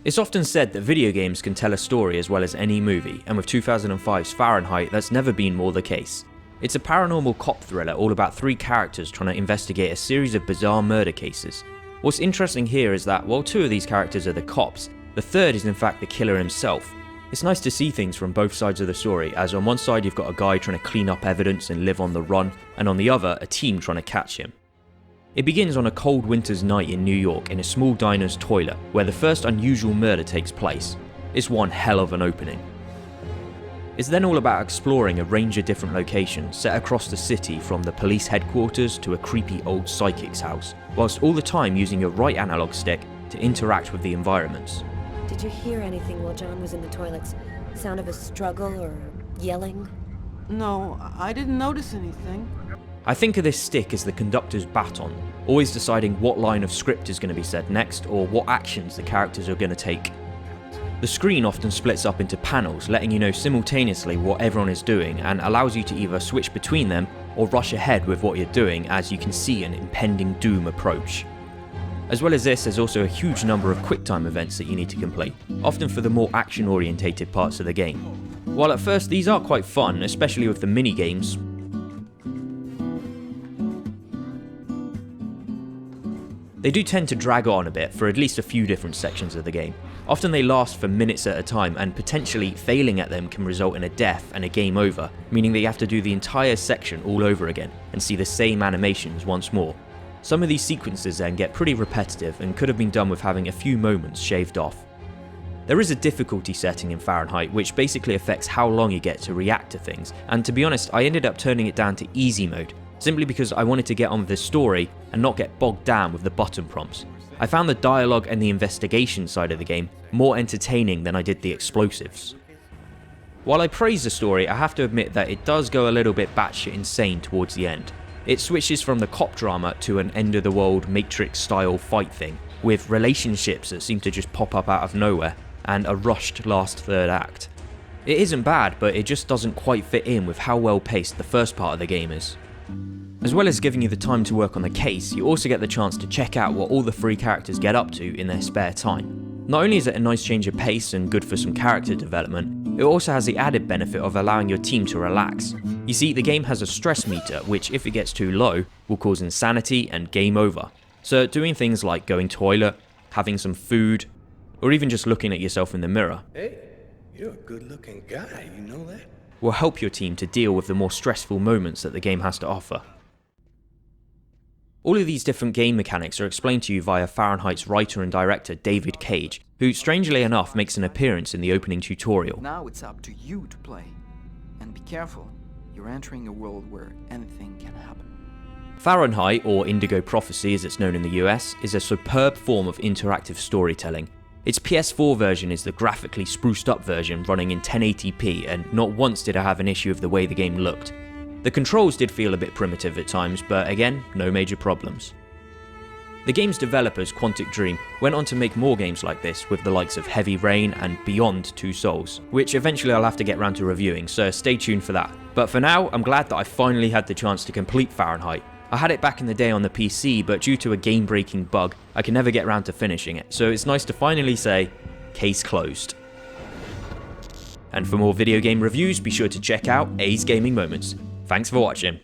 It's often said that video games can tell a story as well as any movie, and with 2005's Fahrenheit, that's never been more the case. It's a paranormal cop thriller all about three characters trying to investigate a series of bizarre murder cases. What's interesting here is that while two of these characters are the cops, the third is in fact the killer himself. It's nice to see things from both sides of the story, as on one side you've got a guy trying to clean up evidence and live on the run, and on the other a team trying to catch him. It begins on a cold winter's night in New York in a small diner's toilet, where the first unusual murder takes place. It's one hell of an opening. It's then all about exploring a range of different locations set across the city, from the police headquarters to a creepy old psychic's house, whilst all the time using your right analog stick to interact with the environments. Did you hear anything while John was in the toilets? Sound of a struggle or yelling? No, I didn't notice anything. I think of this stick as the conductor's baton, always deciding what line of script is going to be said next or what actions the characters are going to take. The screen often splits up into panels, letting you know simultaneously what everyone is doing, and allows you to either switch between them or rush ahead with what you're doing as you can see an impending doom approach. As well as this, there's also a huge number of QuickTime events that you need to complete, often for the more action-orientated parts of the game. While at first these are quite fun, especially with the mini-games, they do tend to drag on a bit for at least a few different sections of the game. Often they last for minutes at a time, and potentially failing at them can result in a death and a game over, meaning that you have to do the entire section all over again and see the same animations once more. Some of these sequences then get pretty repetitive and could have been done with having a few moments shaved off. There is a difficulty setting in Fahrenheit which basically affects how long you get to react to things, and to be honest I ended up turning it down to easy mode, simply because I wanted to get on with the story and not get bogged down with the button prompts. I found the dialogue and the investigation side of the game more entertaining than I did the explosives. While I praise the story, I have to admit that it does go a little bit batshit insane towards the end. It switches from the cop drama to an end-of-the-world Matrix-style fight thing, with relationships that seem to just pop up out of nowhere, and a rushed last third act. It isn't bad, but it just doesn't quite fit in with how well paced the first part of the game is. As well as giving you the time to work on the case, you also get the chance to check out what all the three characters get up to in their spare time. Not only is it a nice change of pace and good for some character development, it also has the added benefit of allowing your team to relax. You see, the game has a stress meter which, if it gets too low, will cause insanity and game over. So doing things like going toilet, having some food, or even just looking at yourself in the mirror, Hey, you're a good-looking guy, you know that? will help your team to deal with the more stressful moments that the game has to offer. All of these different game mechanics are explained to you via Fahrenheit's writer and director David Cage, who strangely enough makes an appearance in the opening tutorial. Now it's up to you to play. And be careful, you're entering a world where anything can happen. Fahrenheit, or Indigo Prophecy as it's known in the US, is a superb form of interactive storytelling. Its PS4 version is the graphically spruced up version running in 1080p, and not once did I have an issue with the way the game looked. The controls did feel a bit primitive at times, but again, no major problems. The game's developers, Quantic Dream, went on to make more games like this with the likes of Heavy Rain and Beyond Two Souls, which eventually I'll have to get around to reviewing, so stay tuned for that. But for now, I'm glad that I finally had the chance to complete Fahrenheit. I had it back in the day on the PC, but due to a game-breaking bug, I can never get around to finishing it, so it's nice to finally say, case closed. And for more video game reviews, be sure to check out A's Gaming Moments. Thanks for watching.